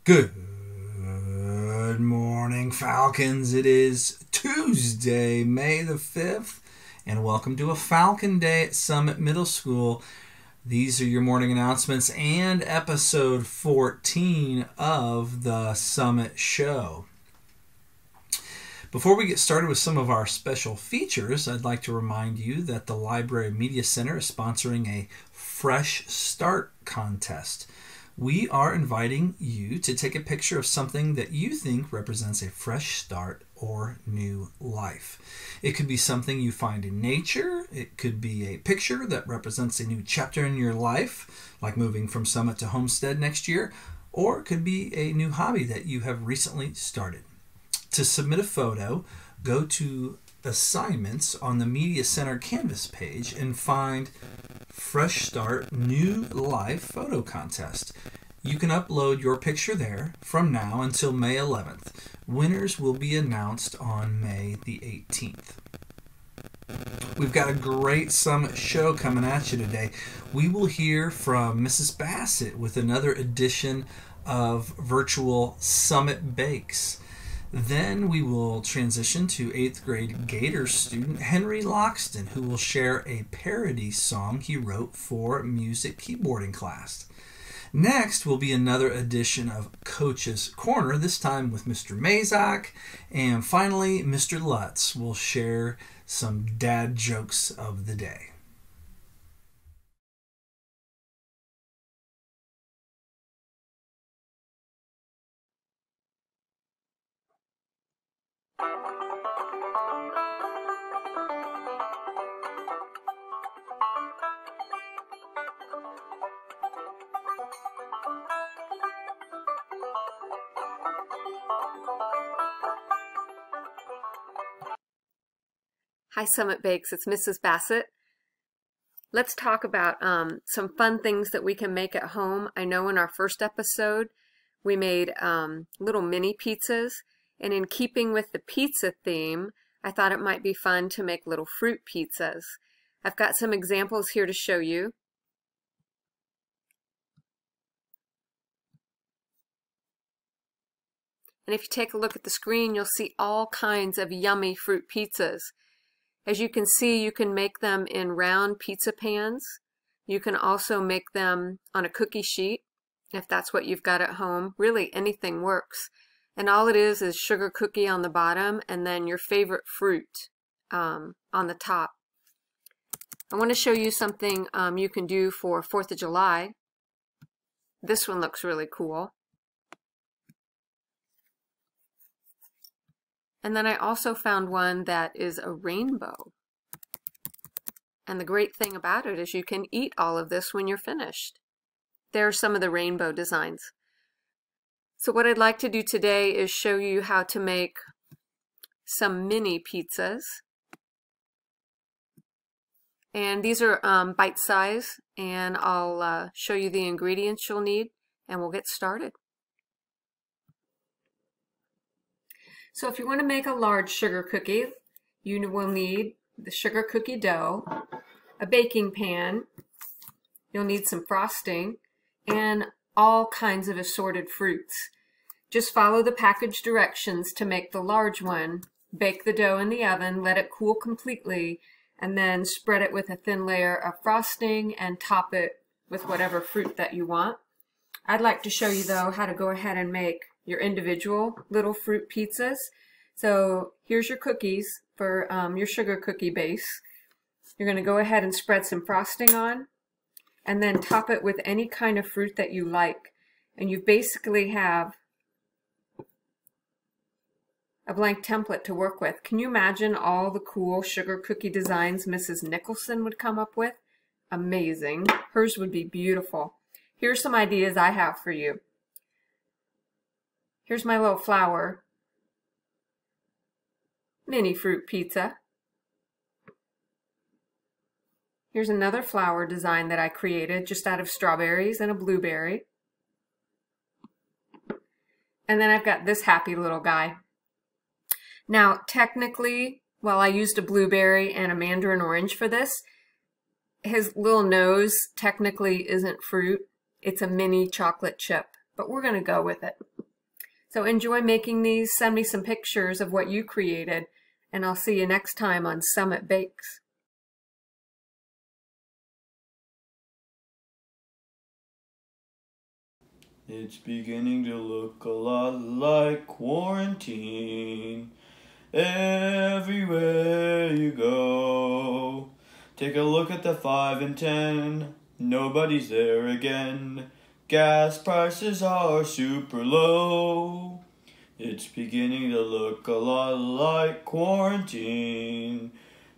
Good morning, Falcons. It is Tuesday, May the 5th, and welcome to a Falcon Day at Summit Middle School. These are your morning announcements and episode 14 of the Summit Show. Before we get started with some of our special features, I'd like to remind you that the Library Media Center is sponsoring a Fresh Start contest. We are inviting you to take a picture of something that you think represents a fresh start or new life. It could be something you find in nature. It could be a picture that represents a new chapter in your life, like moving from Summit to Homestead next year, or it could be a new hobby that you have recently started. To submit a photo, go to Assignments on the Media Center Canvas page and find Fresh Start New Life Photo Contest. You can upload your picture there from now until May 11th. Winners will be announced on May the 18th. We've got a great Summit show coming at you today. We will hear from Mrs. Bassett with another edition of virtual Summit Bakes. Then we will transition to 8th grade Gator student Henry Loxton, who will share a parody song he wrote for music keyboarding class. Next will be another edition of Coach's Corner, this time with Mr. Mazak. And finally, Mr. Lutz will share some dad jokes of the day. Hi Summit Bakes, it's Mrs. Bassett. Let's talk about some fun things that we can make at home. I know in our first episode we made little mini pizzas, and in keeping with the pizza theme, I thought it might be fun to make little fruit pizzas. I've got some examples here to show you. And if you take a look at the screen, you'll see all kinds of yummy fruit pizzas. As you can see, you can make them in round pizza pans. You can also make them on a cookie sheet, if that's what you've got at home. Really, anything works. And all it is sugar cookie on the bottom and then your favorite fruit on the top. I want to show you something you can do for 4th of July. This one looks really cool. And then I also found one that is a rainbow. And the great thing about it is you can eat all of this when you're finished. There are some of the rainbow designs. So what I'd like to do today is show you how to make some mini pizzas. And these are bite size, and I'll show you the ingredients you'll need, and we'll get started. So if you want to make a large sugar cookie, you will need the sugar cookie dough, a baking pan, you'll need some frosting, and all kinds of assorted fruits. Just follow the package directions to make the large one. Bake the dough in the oven, let it cool completely, and then spread it with a thin layer of frosting and top it with whatever fruit that you want. I'd like to show you though how to go ahead and make your individual little fruit pizzas. So here's your cookies for your sugar cookie base. You're going to go ahead and spread some frosting on and then top it with any kind of fruit that you like. And you basically have a blank template to work with. Can you imagine all the cool sugar cookie designs Mrs. Nicholson would come up with? Amazing. Hers would be beautiful. Here's some ideas I have for you. Here's my little flower mini fruit pizza. Here's another flower design that I created just out of strawberries and a blueberry. And then I've got this happy little guy. Now, technically, well, I used a blueberry and a mandarin orange for this. His little nose technically isn't fruit. It's a mini chocolate chip, but we're going to go with it. So enjoy making these. Send me some pictures of what you created, and I'll see you next time on Summit Bakes. It's beginning to look a lot like quarantine. Everywhere you go, take a look at the 5 and 10. Nobody's there again. Gas prices are super low. It's beginning to look a lot like quarantine.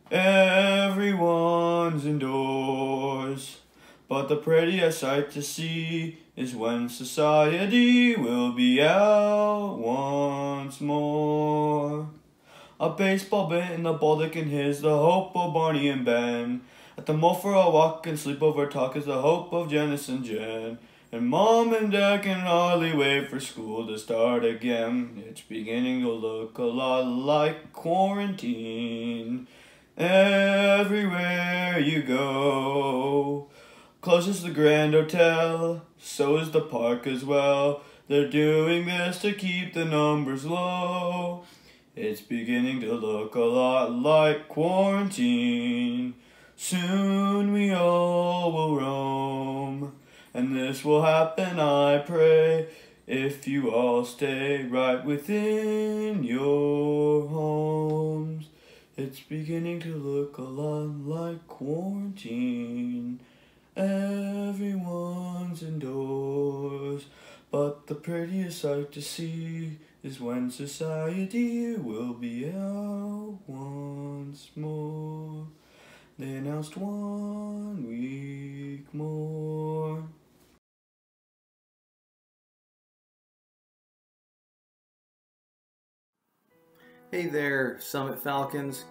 Everyone's indoors. But the prettiest sight to see is when society will be out once more. A baseball bat and a ball that can hit is the hope of Barney and Ben. At the mall for a walk and sleepover talk is the hope of Janice and Jen. And Mom and Dad can hardly wait for school to start again. It's beginning to look a lot like quarantine. Everywhere you go. Close is the Grand Hotel, so is the park as well. They're doing this to keep the numbers low. It's beginning to look a lot like quarantine. Soon we all will roam, and this will happen, I pray, if you all stay right within your homes. It's beginning to look a lot like quarantine. Everyone's indoors, but the prettiest sight to see is when society will be out once more. They announced 1 week more. Hey there, Summit Falcons.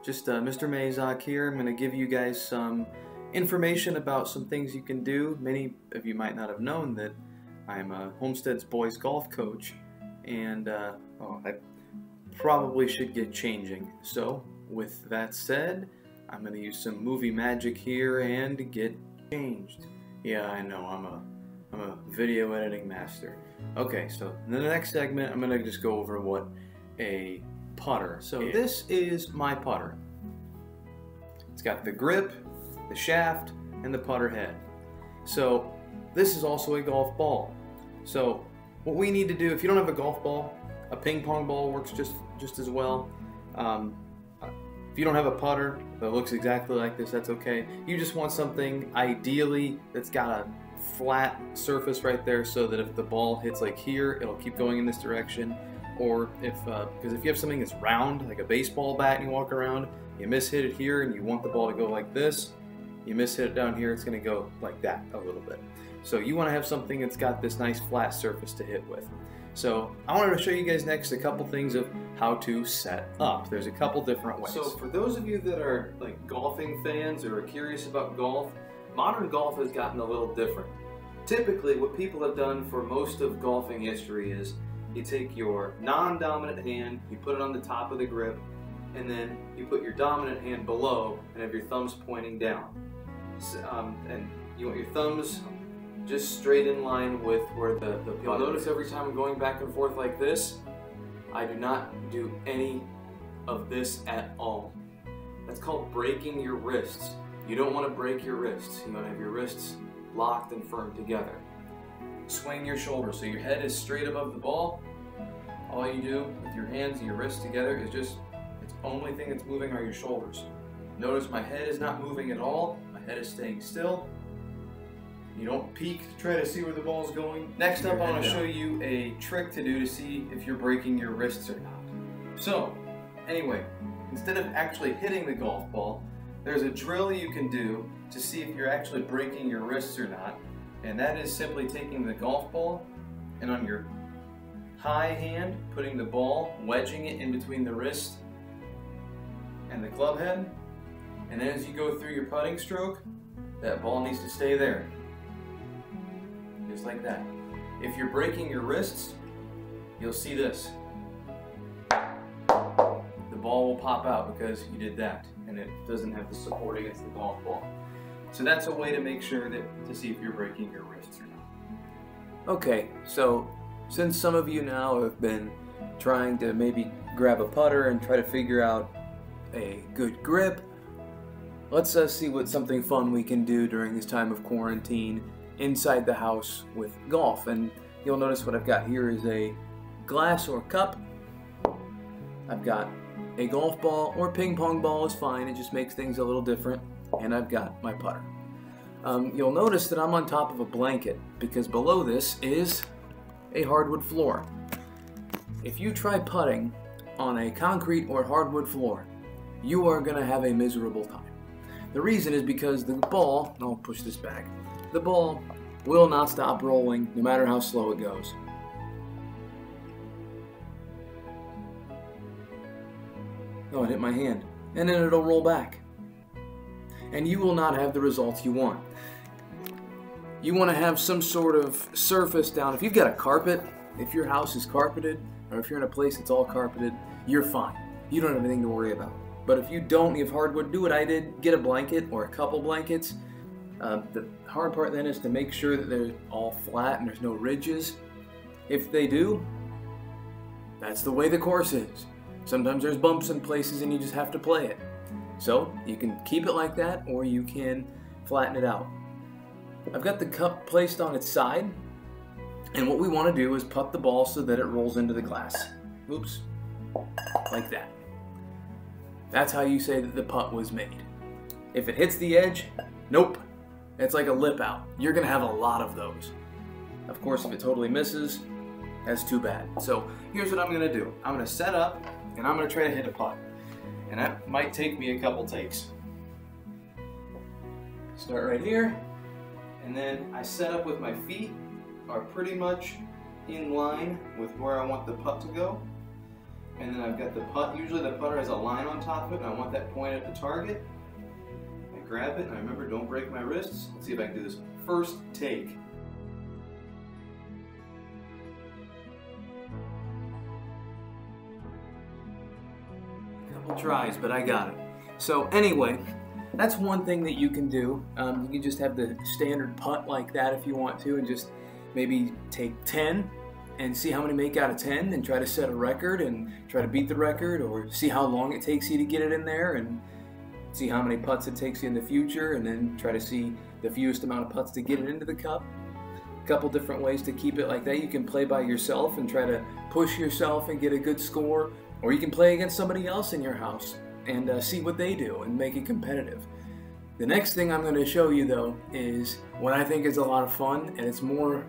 Just Mr. Mazak here. I'm going to give you guys some information about some things you can do. Many of you might not have known that I'm a Homestead's boys golf coach, and I probably should get changing. So with that said, I'm going to use some movie magic here and get changed. Yeah, I know, I'm a video editing master. Okay, so in the next segment, I'm going to just go over what a putter. So this is my putter. It's got the grip, the shaft, and the putter head. So this is also a golf ball. So what we need to do, if you don't have a golf ball, a ping pong ball works just as well. If you don't have a putter that looks exactly like this, that's okay. You just want something ideally that's got a flat surface right there, so that if the ball hits like here, it'll keep going in this direction. Or because if you have something that's round, like a baseball bat, and you walk around, you mishit it here and you want the ball to go like this, you mishit it down here, it's going to go like that a little bit. So you want to have something that's got this nice flat surface to hit with. So I wanted to show you guys next a couple things of how to set up. There's a couple different ways. So for those of you that are like golfing fans or are curious about golf, modern golf has gotten a little different. Typically what people have done for most of golfing history is you take your non-dominant hand, you put it on the top of the grip, and then you put your dominant hand below and have your thumbs pointing down. And you want your thumbs just straight in line with where the you'll notice every time I'm going back and forth like this, I do not do any of this at all. That's called breaking your wrists. You don't want to break your wrists. You want to have your wrists locked and firm together. Swing your shoulders so your head is straight above the ball. All you do with your hands and your wrists together is just, it's the only thing that's moving are your shoulders. Notice my head is not moving at all. My head is staying still. You don't peek to try to see where the ball is going. Next up, I want to show you a trick to do to see if you're breaking your wrists or not. So, anyway, instead of actually hitting the golf ball, there's a drill you can do to see if you're actually breaking your wrists or not. And that is simply taking the golf ball and on your high hand, putting the ball, wedging it in between the wrist and the club head. And then as you go through your putting stroke, that ball needs to stay there. Just like that. If you're breaking your wrists, you'll see this. The ball will pop out because you did that, and it doesn't have the support against the golf ball. So that's a way to make sure that to see if you're breaking your wrists or not. Okay, so since some of you now have been trying to maybe grab a putter and try to figure out a good grip, let's see what something fun we can do during this time of quarantine inside the house with golf. And you'll notice what I've got here is a glass or cup. I've got a golf ball or ping pong ball is fine, it just makes things a little different. And I've got my putter. You'll notice that I'm on top of a blanket because below this is a hardwood floor. If you try putting on a concrete or hardwood floor, you are going to have a miserable time. The reason is because the ball, I'll push this back, the ball will not stop rolling no matter how slow it goes. Oh, it hit my hand. And then it'll roll back. And you will not have the results you want. You want to have some sort of surface down. If you've got a carpet, if your house is carpeted, or if you're in a place that's all carpeted, you're fine. You don't have anything to worry about. But if you don't, you have hardwood, do what I did. Get a blanket or a couple blankets. The hard part then is to make sure that they're all flat and there's no ridges. If they do, that's the way the course is. Sometimes there's bumps in places and you just have to play it. So you can keep it like that or you can flatten it out. I've got the cup placed on its side, and what we want to do is putt the ball so that it rolls into the glass. Oops. Like that. That's how you say that the putt was made. If it hits the edge, nope. It's like a lip out. You're going to have a lot of those. Of course, if it totally misses, that's too bad. So here's what I'm going to do. I'm going to set up, and I'm going to try to hit a putt. And that might take me a couple takes. Start right here. And then I set up with my feet are pretty much in line with where I want the putt to go. And then I've got the putt. Usually the putter has a line on top of it, and I want that point at the target. I grab it, and I remember, don't break my wrists. Let's see if I can do this first take. Couple tries, but I got it. So anyway, that's one thing that you can do. You can just have the standard putt like that if you want to, and just maybe take 10 and see how many make out of 10 and try to set a record and try to beat the record, or see how long it takes you to get it in there and see how many putts it takes you in the future, and then try to see the fewest amount of putts to get it into the cup. A couple different ways to keep it like that. You can play by yourself and try to push yourself and get a good score, or you can play against somebody else in your house and see what they do and make it competitive. The next thing I'm going to show you though is what I think is a lot of fun, and it's more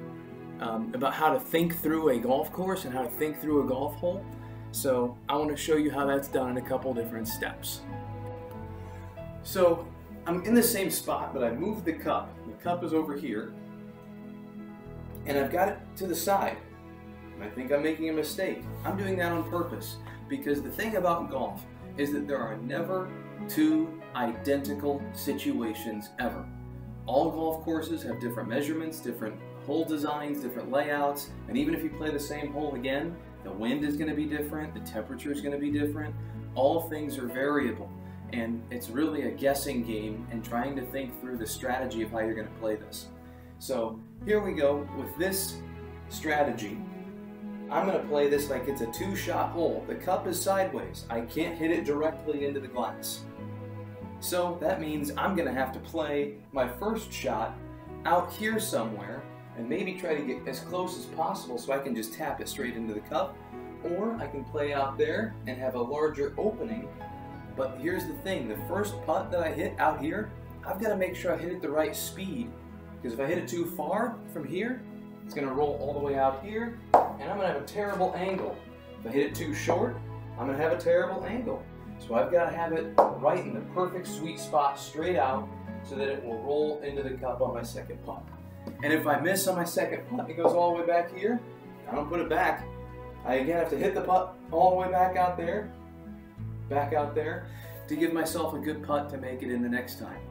about how to think through a golf course and how to think through a golf hole. So I want to show you how that's done in a couple different steps. So I'm in the same spot, but I've moved the cup. The cup is over here, and I've got it to the side. And I think I'm making a mistake. I'm doing that on purpose, because the thing about golf is that there are never two identical situations ever. All golf courses have different measurements, different hole designs, different layouts, and even if you play the same hole again, the wind is going to be different, the temperature is going to be different. All things are variable, and it's really a guessing game and trying to think through the strategy of how you're going to play this. So here we go with this strategy. I'm going to play this like it's a two-shot hole. The cup is sideways. I can't hit it directly into the glass. So that means I'm going to have to play my first shot out here somewhere and maybe try to get as close as possible so I can just tap it straight into the cup. Or I can play out there and have a larger opening. But here's the thing, the first putt that I hit out here, I've got to make sure I hit it the right speed. Because if I hit it too far from here, it's going to roll all the way out here, and I'm going to have a terrible angle. If I hit it too short, I'm going to have a terrible angle. So I've got to have it right in the perfect sweet spot straight out so that it will roll into the cup on my second putt. And if I miss on my second putt, it goes all the way back here, I don't put it back. I again have to hit the putt all the way back out there to give myself a good putt to make it in the next time.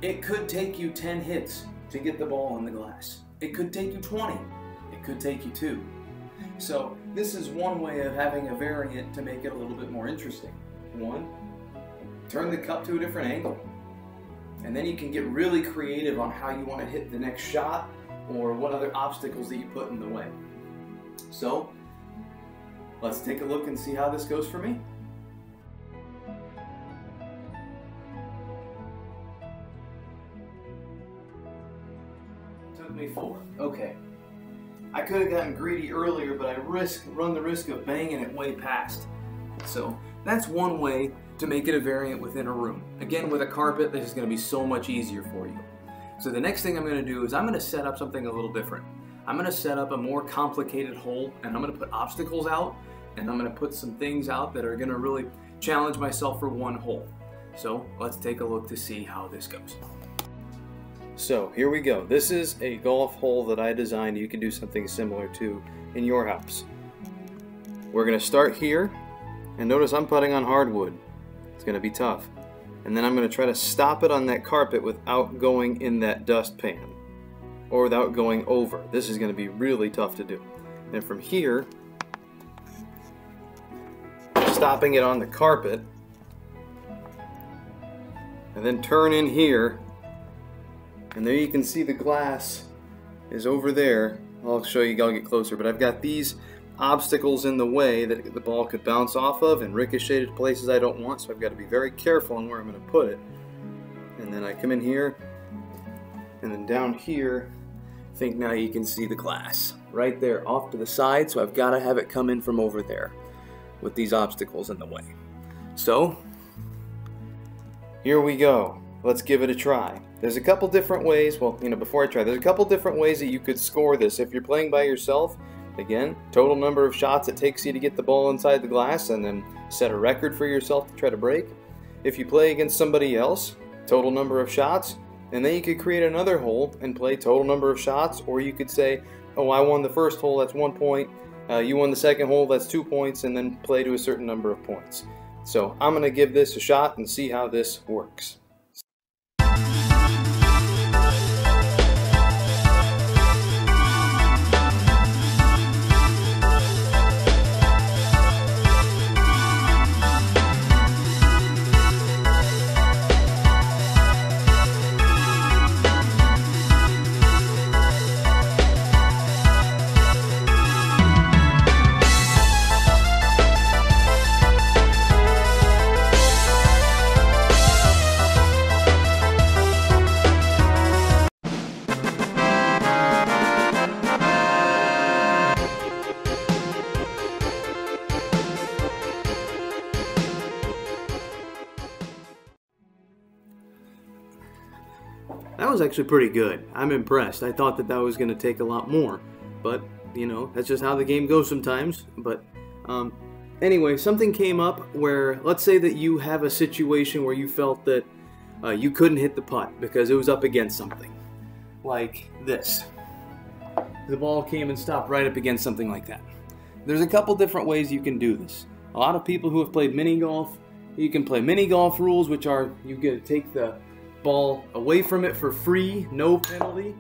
It could take you 10 hits to get the ball in the glass. It could take you 20. It could take you 2. So this is one way of having a variant to make it a little bit more interesting. 1, turn the cup to a different angle. And then you can get really creative on how you want to hit the next shot or what other obstacles that you put in the way. So let's take a look and see how this goes for me. Took me 4. Okay. I could have gotten greedy earlier, but I run the risk of banging it way past. So that's one way to make it a variant within a room. Again, with a carpet, this is going to be so much easier for you. So the next thing I'm going to do is I'm going to set up something a little different. I'm going to set up a more complicated hole, and I'm going to put obstacles out, and I'm going to put some things out that are going to really challenge myself for one hole. So let's take a look to see how this goes. So here we go. This is a golf hole that I designed. You can do something similar to in your house. We're going to start here, and notice I'm putting on hardwood. It's going to be tough. And then I'm going to try to stop it on that carpet without going in that dustpan, or without going over. This is going to be really tough to do. And from here, stopping it on the carpet, and then turn in here. And there you can see the glass is over there. I'll show you, I'll get closer, but I've got these obstacles in the way that the ball could bounce off of and ricochet to places I don't want, so I've got to be very careful on where I'm going to put it. And then I come in here, and then down here, I think now you can see the glass right there off to the side, so I've got to have it come in from over there with these obstacles in the way. So here we go. Let's give it a try. There's a couple different ways, well, before I try, there's a couple different ways that you could score this. If you're playing by yourself, again, total number of shots it takes you to get the ball inside the glass, and then set a record for yourself to try to break. If you play against somebody else, total number of shots, and then you could create another hole and play total number of shots, or you could say, oh, I won the first hole, that's 1 point, you won the second hole, that's 2 points, and then play to a certain number of points. So I'm going to give this a shot and see how this works. That was actually pretty good. I'm impressed. I thought that was going to take a lot more, but that's just how the game goes sometimes. But anyway, something came up where, let's say that you have a situation where you felt that you couldn't hit the putt because it was up against something like this. The ball came and stopped right up against something like that. There's a couple different ways you can do this. A lot of people who have played mini golf, you can play mini golf rules, which are you get to take the ball away from it for free, no penalty,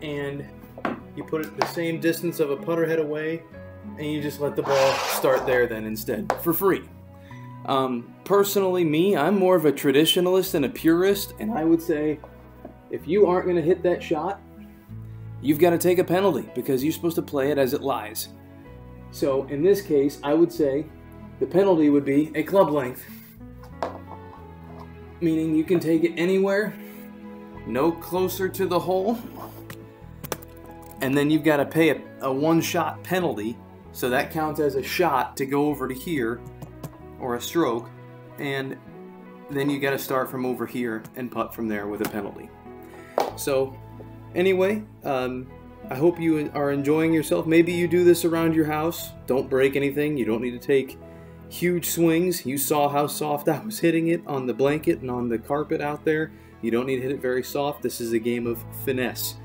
and you put it the same distance of a putter head away, and you just let the ball start there then instead for free. Personally, I'm more of a traditionalist and a purist, and I would say if you aren't going to hit that shot, you've got to take a penalty because you're supposed to play it as it lies. So in this case, I would say the penalty would be a club length, meaning you can take it anywhere, no closer to the hole, and then you've got to pay a one-shot penalty, so that counts as a shot to go over to here, or a stroke, and then you got to start from over here and putt from there with a penalty. So anyway, I hope you are enjoying yourself. Maybe you do this around your house. Don't break anything. You don't need to take huge swings. You saw how soft I was hitting it on the blanket and on the carpet out there. You don't need to hit it very soft. This is a game of finesse.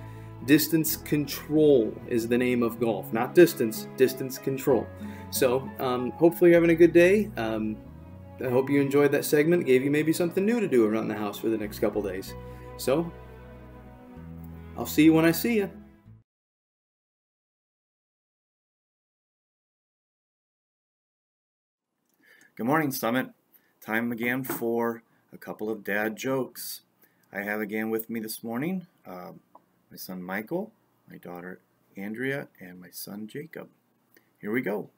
Distance control is the name of golf. Not distance, distance control. So hopefully you're having a good day. I hope you enjoyed that segment. It gave you maybe something new to do around the house for the next couple days. So I'll see you when I see you. Good morning, Summit. Time again for a couple of dad jokes. I have again with me this morning my son Michael, my daughter Andrea, and my son Jacob. Here we go.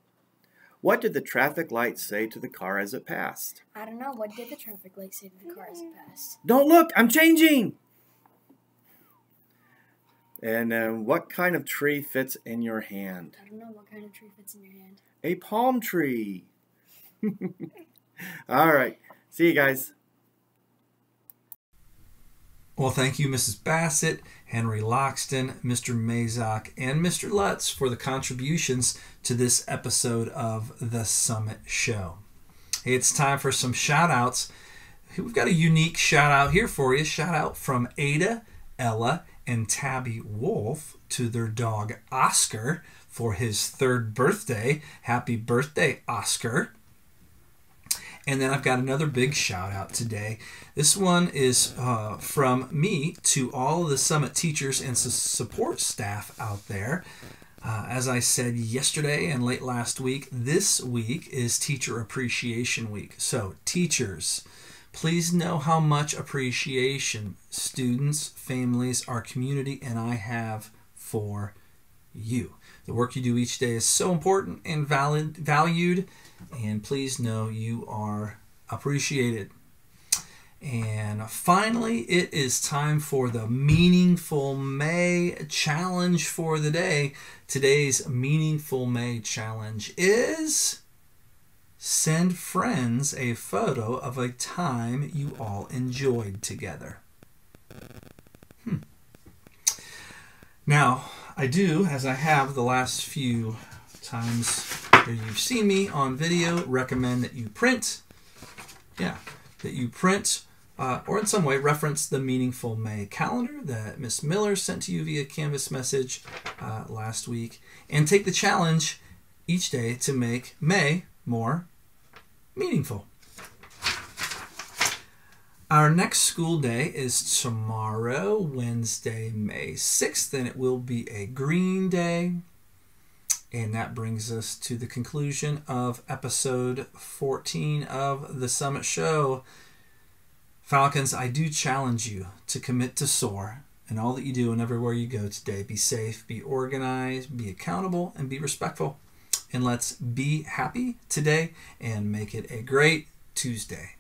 What did the traffic light say to the car as it passed? I don't know. What did the traffic light say to the car as it passed? Don't look! I'm changing! And what kind of tree fits in your hand? I don't know. What kind of tree fits in your hand? A palm tree. All right. See you guys. Well, thank you, Mrs. Bassett, Henry Loxton, Mr. Mazak, and Mr. Lutz for the contributions to this episode of The Summit Show. Hey, it's time for some shout-outs. We've got a unique shout-out here for you. Shout-out from Ada, Ella, and Tabby Wolf to their dog Oscar for his 3rd birthday. Happy birthday, Oscar. And then I've got another big shout out today. This one is from me to all of the Summit teachers and support staff out there. As I said yesterday and late last week, this week is Teacher Appreciation Week. So teachers, please know how much appreciation students, families, our community, and I have for you. The work you do each day is so important and valued, and please know you are appreciated. And finally, it is time for the Meaningful May Challenge for the day. Today's Meaningful May Challenge is send friends a photo of a time you all enjoyed together. Now, I do, as I have the last few times that you've seen me on video, recommend that you print, or in some way reference the Meaningful May calendar that Miss Miller sent to you via Canvas message last week, and take the challenge each day to make May more meaningful. Our next school day is tomorrow, Wednesday, May 6th, and it will be a green day. And that brings us to the conclusion of episode 14 of The Summit Show. Falcons, I do challenge you to commit to SOAR in all that you do and everywhere you go today. Be safe, be organized, be accountable, and be respectful. And let's be happy today and make it a great Tuesday.